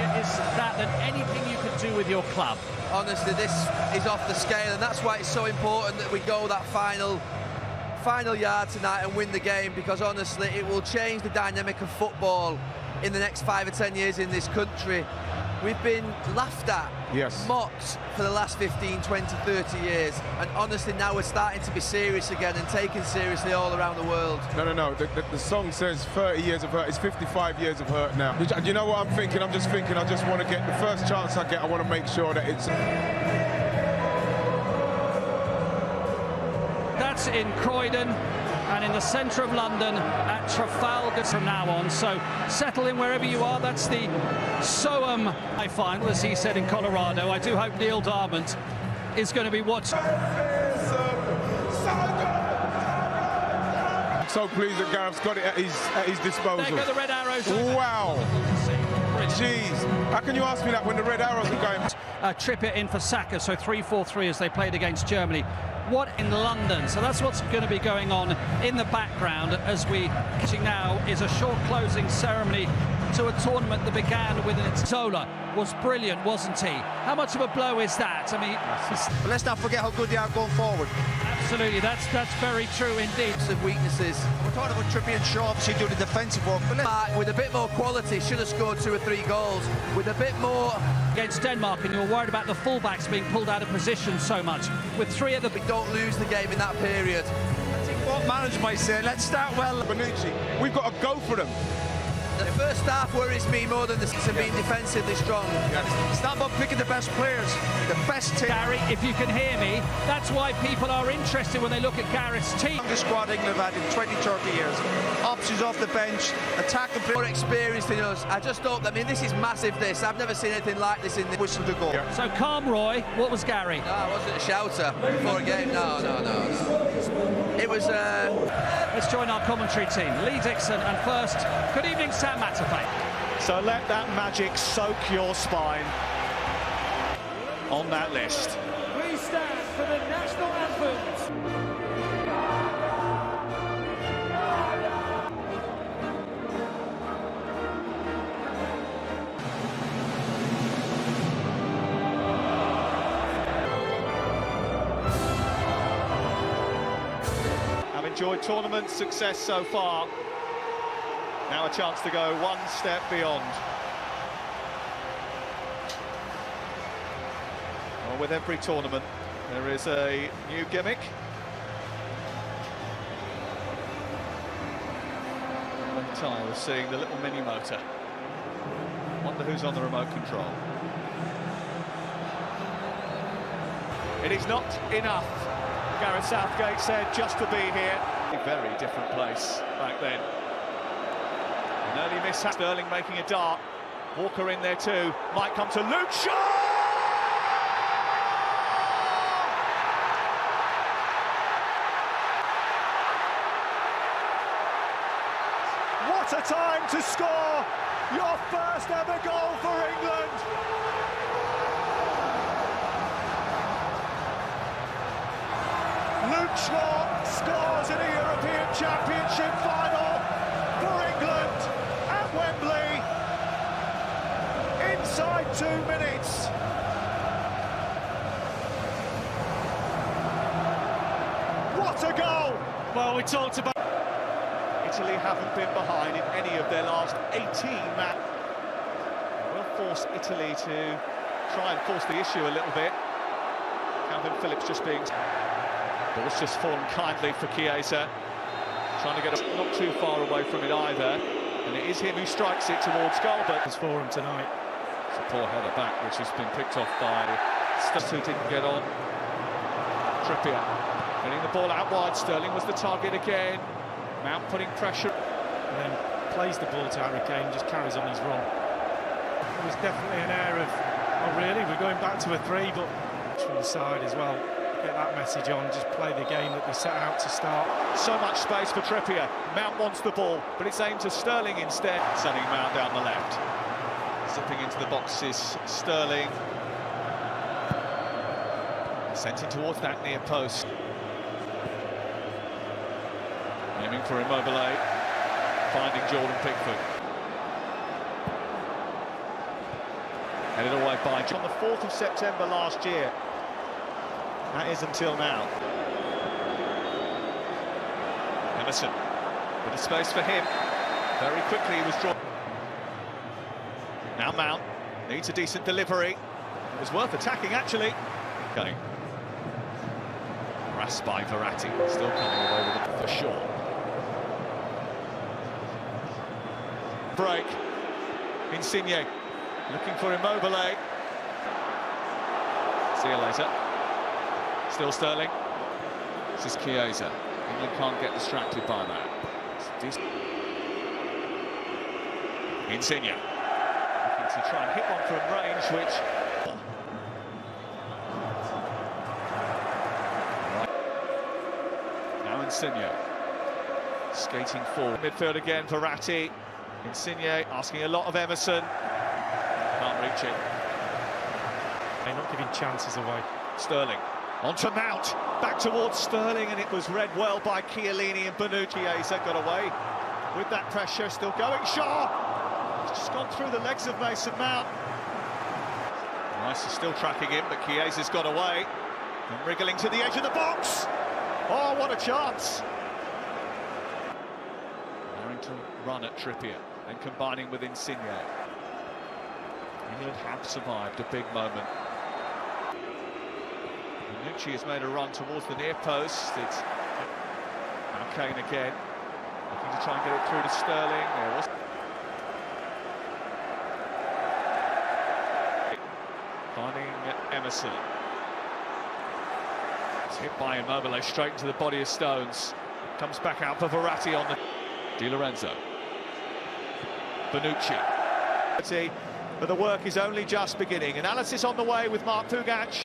is that than anything you could do with your club. Honestly, this is off the scale, and that's why it's so important that we go that final yard tonight and win the game, because honestly it will change the dynamic of football in the next 5 or 10 years in this country. We've been laughed at, mocked for the last 15, 20, 30 years, and honestly now we're starting to be serious again and taken seriously all around the world. No. The song says 30 years of hurt. It's 55 years of hurt now. You know what I'm thinking? I'm just thinking I just want to get the first chance I get. I want to make sure that it's... That's in Croydon and in the centre of London at Trafalgar from now on. So settle in wherever you are. That's the Soham final, as he said, in Colorado. I do hope Neil Darmont is going to be watching. So pleased that Gareth's got it at his disposal. There go the red arrows. Wow. Jeez. How can you ask me that when the red arrows are going? Trippier in for Saka, so 3-4-3 as they played against Germany. What in London? So that's what's going to be going on in the background as we catching now is a short closing ceremony to a tournament that began with an Zola was brilliant, wasn't he? How much of a blow is that? I mean, but let's not forget how good they are going forward. Absolutely, that's very true indeed. Some weaknesses. We're talking about Trippier and Shaw obviously do the defensive work, but with a bit more quality, should have scored 2 or 3 goals. With a bit more against Denmark, and you're worried about the fullbacks being pulled out of position so much. With 3 of the we don't lose the game in that period. I think what manager might say, let's start well. Bonucci, we've got to go for them. The first half worries me more than being defensively strong. It's not about picking the best players, the best team. Gary, if you can hear me, that's why people are interested when they look at Gareth's team. The squad England have had in 20, 30 years. Options off the bench, attacking players. More experienced than us. I just hope, I mean, this is massive, this. I've never seen anything like this in the whistle to goal. Yeah. So calm, Roy. What was Gary? No, I wasn't a shouter before a game. No. It was... Let's join our commentary team. Lee Dixon, and first, good evening, Sam Matterfay. So let that magic soak your spine on that list. We stand for the national anthems. I've enjoyed tournament success so far. Now a chance to go one step beyond. Well, with every tournament, there is a new gimmick. I'm tired of seeing the little mini motor. Wonder who's on the remote control. It is not enough, Gareth Southgate said, just to be here. A very different place back then. An early miss, Sterling making a dart. Walker in there too, might come to Luke Shaw! What a time to score your first ever goal for England! Luke Shaw scores in a European Championship final for England at Wembley inside 2 minutes. What a goal! Well, we talked about... Italy haven't been behind in any of their last 18 matches. Will force Italy to try and force the issue a little bit. Calvin Phillips just being... Ball's just fallen kindly for Chiesa. Trying to get not too far away from it either. And it is him who strikes it towards goal, but it's for him tonight. It's a poor header back, which has been picked off by Stubbs, who didn't get on. Trippier getting the ball out wide. Sterling was the target again. Mount putting pressure. And then plays the ball to Harry Kane, just carries on his run. There was definitely an air of, oh really, we're going back to a 3, but from the side as well. Get that message on, just play the game that they set out to start. So much space for Trippier. Mount wants the ball, but it's aimed to Sterling instead. Sending Mount down the left. Zipping into the boxes, Sterling. Sent in towards that near post. Aiming for Immobile. Finding Jordan Pickford. Headed away by on the 4th of September last year. That is until now. Emerson, bit of space for him. Very quickly he was drawn. Now Mount needs a decent delivery. It was worth attacking, actually. Okay. Grasped by Verratti, still coming away with it for sure. Break. Insigne looking for Immobile. See you later. Still Sterling. This is Chiesa. England can't get distracted by that. Insigne looking to try and hit one from range, which now Insigne skating forward. Midfield again, Verratti. Insigne asking a lot of Emerson. Can't reach it. They're not giving chances away. Sterling onto Mount, back towards Sterling, and it was read well by Chiellini and Bonucci. Chiesa got away with that pressure, still going. Shaw! It's just gone through the legs of Mason Mount. Rice is still tracking him, but Chiesa's got away. And wriggling to the edge of the box. Oh, what a chance! Daring to run at Trippier, and combining with Insigne. England have survived a big moment. Bonucci has made a run towards the near post. It's now Kane again, looking to try and get it through to Sterling. There was finding Emerson. It's hit by Immobile straight into the body of Stones. Comes back out for Verratti on the Di Lorenzo. Bonucci. But the work is only just beginning. Analysis on the way with Mark Pugac.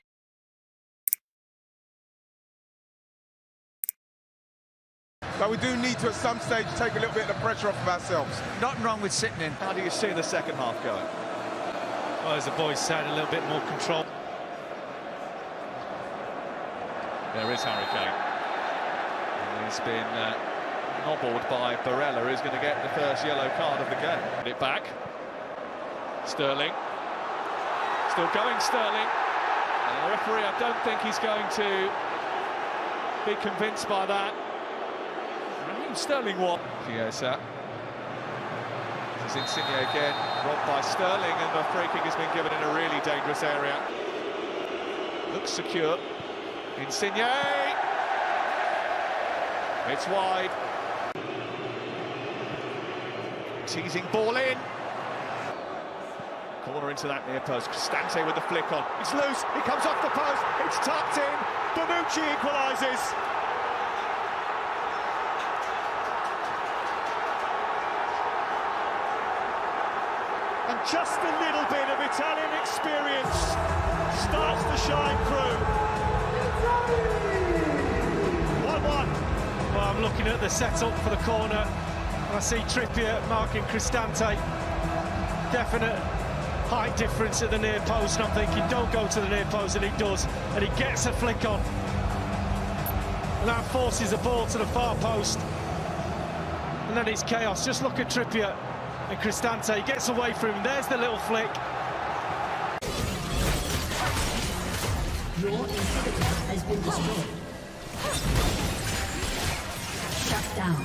But we do need to, at some stage, take a little bit of the pressure off of ourselves. Nothing wrong with sitting in. How do you see the second half going? Well, as the boys said, a little bit more control. There is Harry Kane. And he's been nobbled by Barella, who's going to get the first yellow card of the game. Put it back. Sterling. Still going, Sterling. And the referee, I don't think he's going to be convinced by that. Raheem Sterling won. Chiesa. This is Insigne again, robbed by Sterling, and the free kick has been given in a really dangerous area. Looks secure. Insigne! It's wide. Teasing ball in. Corner into that near post. Cristante with the flick on. It's loose. It comes off the post. It's tucked in. Bonucci equalises. And just a little bit of Italian experience starts to shine through. 1-1. Well, I'm looking at the setup for the corner, and I see Trippier marking Cristante. Definite height difference at the near post, and I'm thinking, don't go to the near post, and he does, and he gets a flick on. And that forces the ball to the far post, and then it's chaos. Just look at Trippier and Cristante. He gets away from him. There's the little flick. Your inhibitor has been destroyed. Shut down.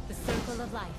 The circle of life.